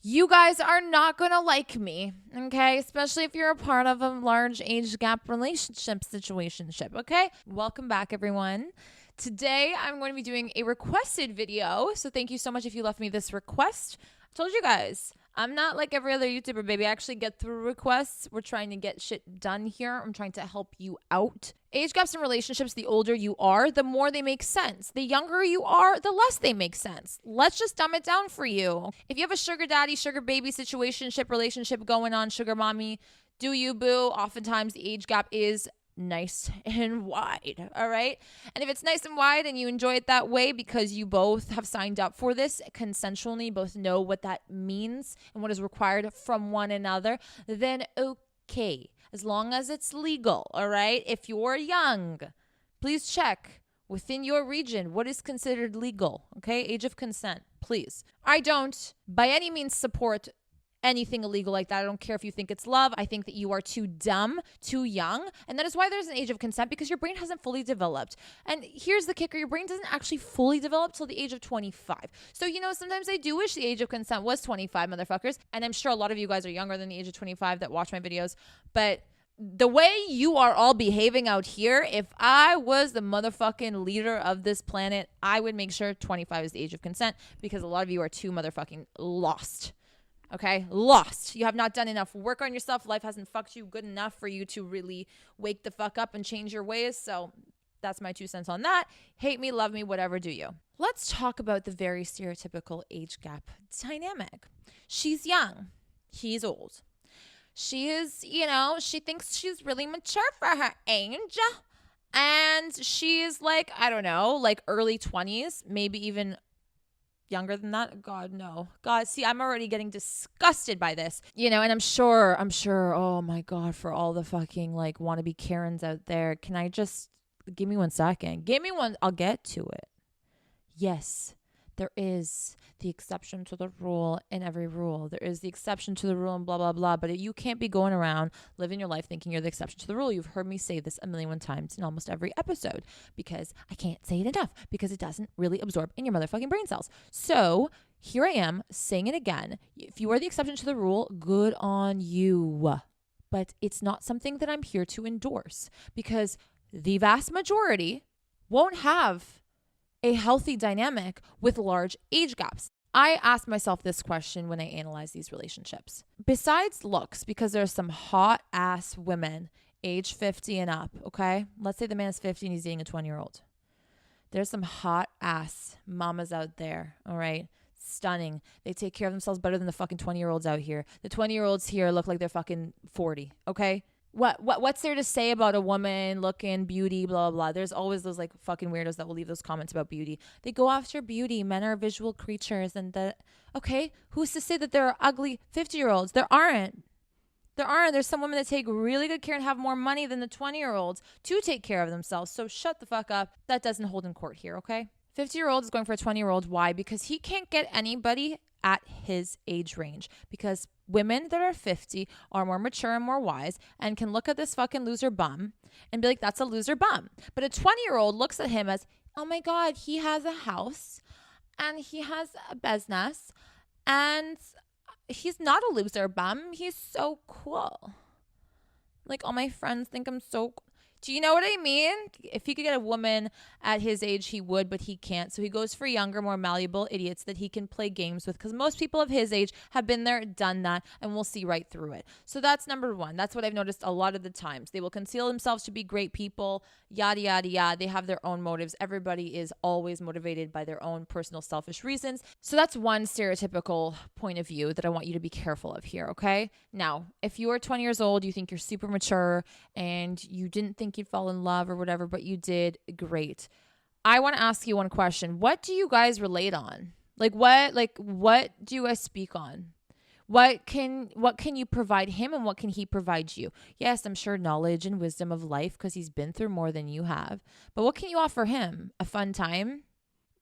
You guys are not going to like me, okay? Especially if you're a part of a large age gap relationship situationship, okay? Welcome back, everyone. Today, I'm going to be doing a requested video. So thank you so much if you left me this request. I told you guys, I'm not like every other YouTuber, baby. I actually get through requests. We're trying to get shit done here. I'm trying to help you out. Age gaps in relationships, the older you are, the more they make sense. The younger you are, the less they make sense. Let's just dumb it down for you. If you have a sugar daddy, sugar baby situationship relationship going on, sugar mommy, do you boo? Oftentimes the age gap is nice and wide, all right? And if it's nice and wide and you enjoy it that way because you both have signed up for this consensually, both know what that means and what is required from one another, then okay. As long as it's legal, all right? If you're young, please check within your region what is considered legal, okay? Age of consent, please. I don't by any means support anything illegal like that. I don't care if you think it's love. I think that you are too dumb, too young. And that is why there's an age of consent, because your brain hasn't fully developed. And here's the kicker. Your brain doesn't actually fully develop till the age of 25. So, sometimes I do wish the age of consent was 25, motherfuckers. And I'm sure a lot of you guys are younger than the age of 25 that watch my videos. But the way you are all behaving out here, if I was the motherfucking leader of this planet, I would make sure 25 is the age of consent, because a lot of you are too motherfucking lost. Okay, lost. You have not done enough work on yourself. Life hasn't fucked you good enough for you to really wake the fuck up and change your ways. So that's my 2 cents on that. Hate me, love me, whatever, do you. Let's talk about the very stereotypical age gap dynamic. She's young. He's old. She is, she thinks she's really mature for her age. And she's like, I don't know, like early 20s, maybe even younger than that. God, no. God, see, I'm already getting disgusted by this, and I'm sure, oh my God, for all the fucking like wannabe Karens out there, can I just give me 1 second? Give me one. I'll get to it. Yes, there is the exception to the rule in every rule. There is the exception to the rule and blah, blah, blah. But you can't be going around living your life thinking you're the exception to the rule. You've heard me say this a million times in almost every episode, because I can't say it enough, because it doesn't really absorb in your motherfucking brain cells. So here I am saying it again. If you are the exception to the rule, good on you. But it's not something that I'm here to endorse, because the vast majority won't have a healthy dynamic with large age gaps. I ask myself this question when I analyze these relationships. Besides looks, because there's some hot ass women age 50 and up, okay? Let's say the man is 50 and he's dating a 20-year-old. There's some hot ass mamas out there, all right? Stunning. They take care of themselves better than the fucking 20-year-olds out here. The 20-year-olds here look like they're fucking 40, okay? What's there to say about a woman looking, beauty, blah, blah, blah? There's always those like fucking weirdos that will leave those comments about beauty. They go after beauty. Men are visual creatures. And okay, who's to say that there are ugly 50-year-olds? There aren't. There's some women that take really good care and have more money than the 20-year-olds to take care of themselves. So shut the fuck up. That doesn't hold in court here, okay? 50-year-old is going for a 20-year-old. Why? Because he can't get anybody at his age range, because women that are 50 are more mature and more wise and can look at this fucking loser bum and be like, that's a loser bum. But a 20-year-old looks at him as, oh my God, he has a house and he has a business and he's not a loser bum. He's so cool. Like, all my friends think I'm so cool. Do you know what I mean? If he could get a woman at his age, he would, but he can't. So he goes for younger, more malleable idiots that he can play games with, because most people of his age have been there, done that, and will see right through it. So that's number one. That's what I've noticed a lot of the times. They will conceal themselves to be great people, yada, yada, yada. They have their own motives. Everybody is always motivated by their own personal selfish reasons. So that's one stereotypical point of view that I want you to be careful of here, okay? Now, if you are 20 years old, you think you're super mature, and you didn't think you'd fall in love or whatever, but you did, great. I want to ask you one question. What do you guys relate on? What do you guys speak on? What can you provide him, and what can he provide you? Yes, I'm sure knowledge and wisdom of life, because he's been through more than you have. But what can you offer him? A fun time?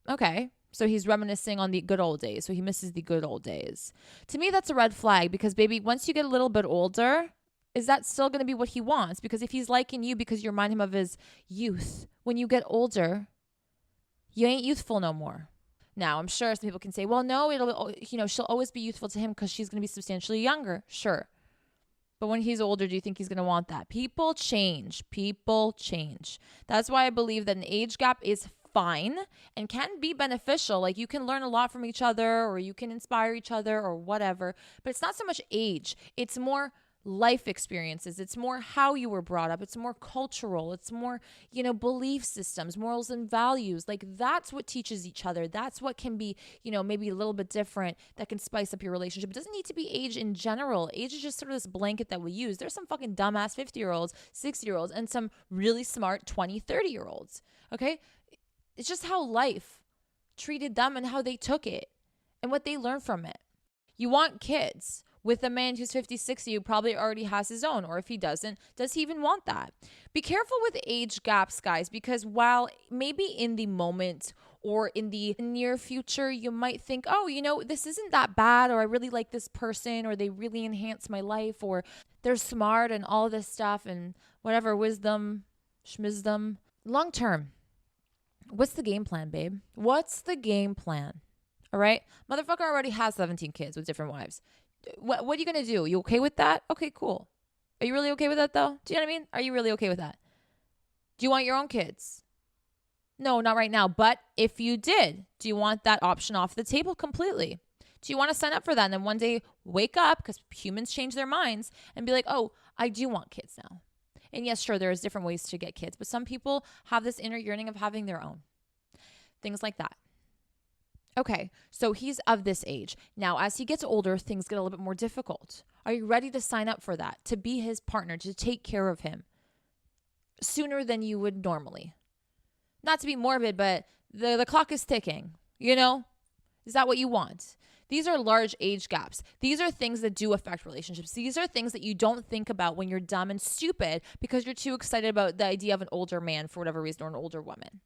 Okay. So he's reminiscing on the good old days. So he misses the good old days. To me, that's a red flag, because baby, once you get a little bit older, is that still going to be what he wants? Because if he's liking you because you remind him of his youth, when you get older, you ain't youthful no more. Now, I'm sure some people can say, well, no, she'll always be youthful to him because she's going to be substantially younger. Sure. But when he's older, do you think he's going to want that? People change. People change. That's why I believe that an age gap is fine and can be beneficial. Like, you can learn a lot from each other, or you can inspire each other, or whatever. But it's not so much age. It's more life experiences. It's more how you were brought up. It's more cultural. It's more, belief systems, morals and values. Like, that's what teaches each other. That's what can be, maybe a little bit different that can spice up your relationship. It doesn't need to be age in general. Age is just sort of this blanket that we use. There's some fucking dumbass 50-year-olds, 60-year-olds, and some really smart 20, 30-year-olds. Okay? It's just how life treated them and how they took it and what they learned from it. You want kids with a man who's 50, 60, who probably already has his own, or if he doesn't, does he even want that? Be careful with age gaps, guys, because while maybe in the moment or in the near future, you might think, oh, this isn't that bad, or I really like this person, or they really enhance my life, or they're smart and all this stuff and whatever, wisdom, schmizdom. Long term, what's the game plan, babe? What's the game plan? All right? Motherfucker already has 17 kids with different wives. What are you going to do? You okay with that? Okay, cool. Are you really okay with that, though? Do you know what I mean? Are you really okay with that? Do you want your own kids? No, not right now. But if you did, do you want that option off the table completely? Do you want to sign up for that and then one day wake up, because humans change their minds, and be like, oh, I do want kids now. And yes, sure, there's different ways to get kids, but some people have this inner yearning of having their own. Things like that. Okay, so he's of this age. Now, as he gets older, things get a little bit more difficult. Are you ready to sign up for that? To be his partner, to take care of him sooner than you would normally? Not to be morbid, but the clock is ticking, Is that what you want? These are large age gaps. These are things that do affect relationships. These are things that you don't think about when you're dumb and stupid because you're too excited about the idea of an older man for whatever reason, or an older woman.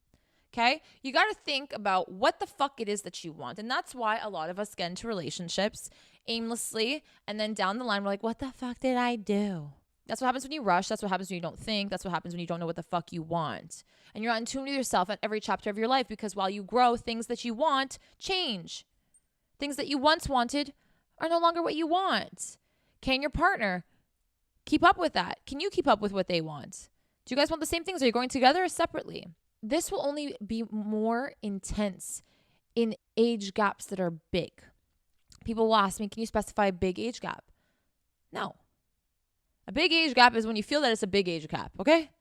Okay? You got to think about what the fuck it is that you want. And that's why a lot of us get into relationships aimlessly. And then down the line, we're like, what the fuck did I do? That's what happens when you rush. That's what happens when you don't think. That's what happens when you don't know what the fuck you want. And you're not in tune with yourself at every chapter of your life, because while you grow, things that you want change. Things that you once wanted are no longer what you want. Can your partner keep up with that? Can you keep up with what they want? Do you guys want the same things? Are you going together or separately? This will only be more intense in age gaps that are big. People will ask me, can you specify a big age gap? No. A big age gap is when you feel that it's a big age gap, okay?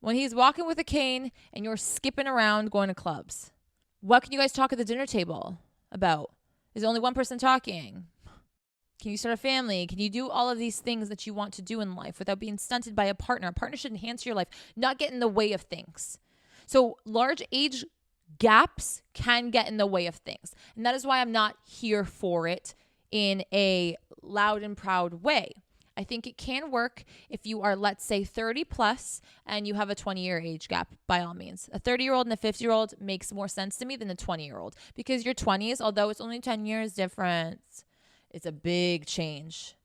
When he's walking with a cane and you're skipping around going to clubs. What can you guys talk at the dinner table about? Is only one person talking? Can you start a family? Can you do all of these things that you want to do in life without being stunted by a partner? A partner should enhance your life, not get in the way of things. So large age gaps can get in the way of things. And that is why I'm not here for it in a loud and proud way. I think it can work if you are, let's say, 30 plus and you have a 20-year age gap, by all means. A 30-year-old and a 50-year-old makes more sense to me than a 20-year-old, because your 20s, although it's only 10 years difference, it's a big change.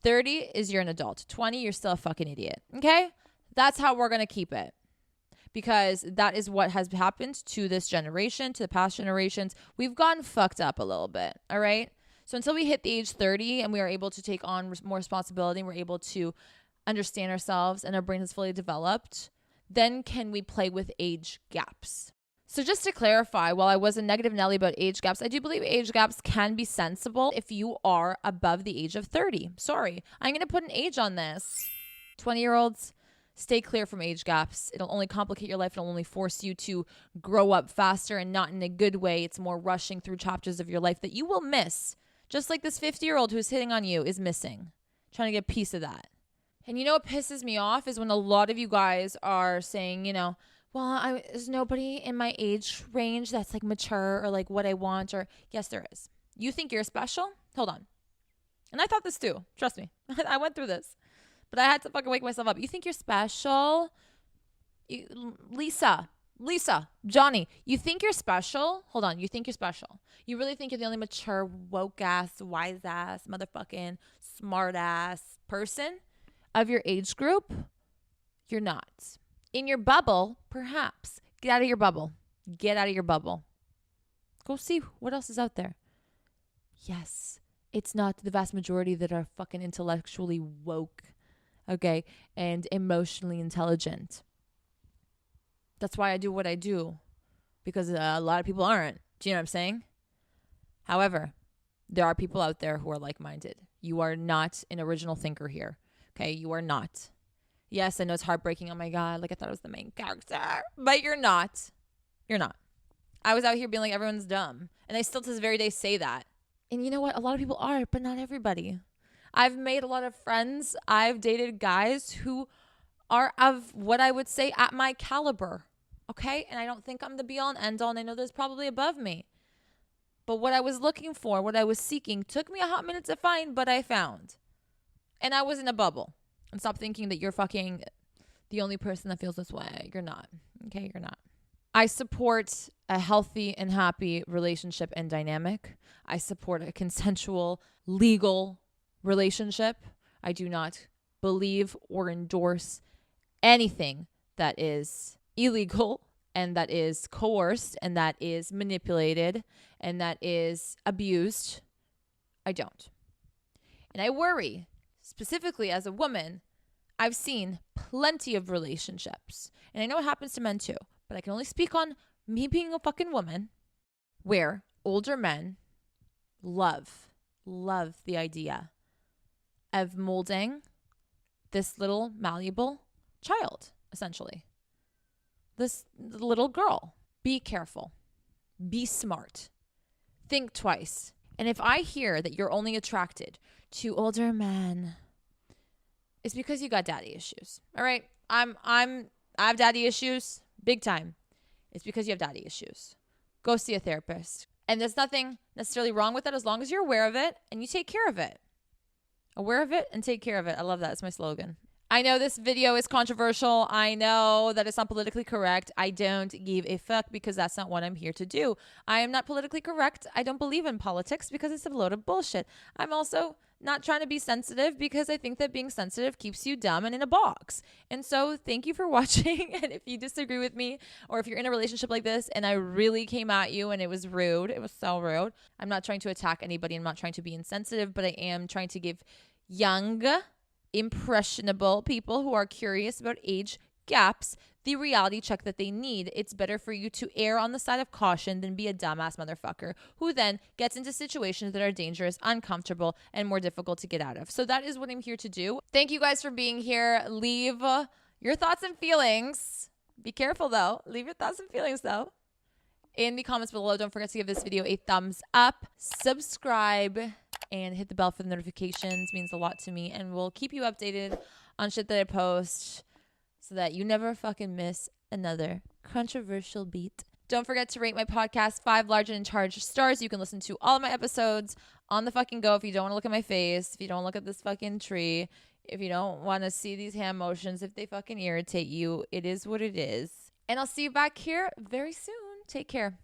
30 is you're an adult. 20, you're still a fucking idiot. Okay? That's how we're going to keep it. Because that is what has happened to this generation, to the past generations. We've gotten fucked up a little bit, all right? So until we hit the age 30 and we are able to take on more responsibility, and we're able to understand ourselves and our brain is fully developed, then can we play with age gaps. So just to clarify, while I was a negative Nelly about age gaps, I do believe age gaps can be sensible if you are above the age of 30. Sorry, I'm going to put an age on this. 20-year-olds, stay clear from age gaps. It'll only complicate your life. It'll only force you to grow up faster, and not in a good way. It's more rushing through chapters of your life that you will miss. Just like this 50-year-old who's hitting on you is missing. Trying to get a piece of that. And you know what pisses me off is when a lot of you guys are saying, well, there's nobody in my age range that's like mature or like what I want, or yes, there is. You think you're special? Hold on. And I thought this too. Trust me. I went through this. But I had to fucking wake myself up. You think you're special? Lisa, Johnny, you think you're special? Hold on. You think you're special? You really think you're the only mature, woke ass, wise ass, motherfucking smart ass person of your age group? You're not. In your bubble, perhaps. Get out of your bubble. Get out of your bubble. Go see what else is out there. Yes, it's not the vast majority that are fucking intellectually woke, okay, and emotionally intelligent. That's why I do what I do, because a lot of people aren't. Do you know what I'm saying? However, there are people out there who are like-minded. You are not an original thinker here, okay? You are not. Yes, I know it's heartbreaking. Oh my God, like I thought it was the main character. But you're not. You're not. I was out here being like, everyone's dumb. And I still to this very day say that. And you know what? A lot of people are, but not everybody. I've made a lot of friends. I've dated guys who are of what I would say at my caliber, okay? And I don't think I'm the be-all and end-all, and I know there's probably above me. But what I was looking for, what I was seeking, took me a hot minute to find, but I found. And I was in a bubble. And stop thinking that you're fucking the only person that feels this way. You're not. Okay, you're not. I support a healthy and happy relationship and dynamic. I support a consensual, legal relationship. I do not believe or endorse anything that is illegal and that is coerced and that is manipulated and that is abused. I don't. And I worry, specifically as a woman, I've seen plenty of relationships. And I know it happens to men too, but I can only speak on me being a fucking woman, where older men love the idea of molding this little malleable child, essentially. This little girl. Be careful. Be smart. Think twice. And if I hear that you're only attracted to older men, it's because you got daddy issues. All right? I have daddy issues, big time. It's because you have daddy issues. Go see a therapist. And there's nothing necessarily wrong with that as long as you're aware of it and you take care of it. Aware of it and take care of it. I love that. It's my slogan. I know this video is controversial. I know that it's not politically correct. I don't give a fuck because that's not what I'm here to do. I am not politically correct. I don't believe in politics because it's a load of bullshit. I'm also not trying to be sensitive because I think that being sensitive keeps you dumb and in a box. And so thank you for watching. And if you disagree with me or if you're in a relationship like this and I really came at you and it was rude, it was so rude. I'm not trying to attack anybody. I'm not trying to be insensitive, but I am trying to give young, impressionable people who are curious about age gaps the reality check that they need. It's better for you to err on the side of caution than be a dumbass motherfucker who then gets into situations that are dangerous, uncomfortable, and more difficult to get out of. So that is what I'm here to do. Thank you guys for being here. Leave your thoughts and feelings. Be careful though. Leave your thoughts and feelings though in the comments below. Don't forget to give this video a thumbs up, subscribe, and hit the bell for the notifications. It means a lot to me, and we'll keep you updated on shit that I post so that you never fucking miss another controversial beat. Don't forget to rate my podcast 5 large and in charge stars. You can listen to all of my episodes on the fucking go if you don't want to look at my face, if you don't look at this fucking tree, if you don't want to see these hand motions, if they fucking irritate you. It is what it is. And I'll see you back here very soon. Take care.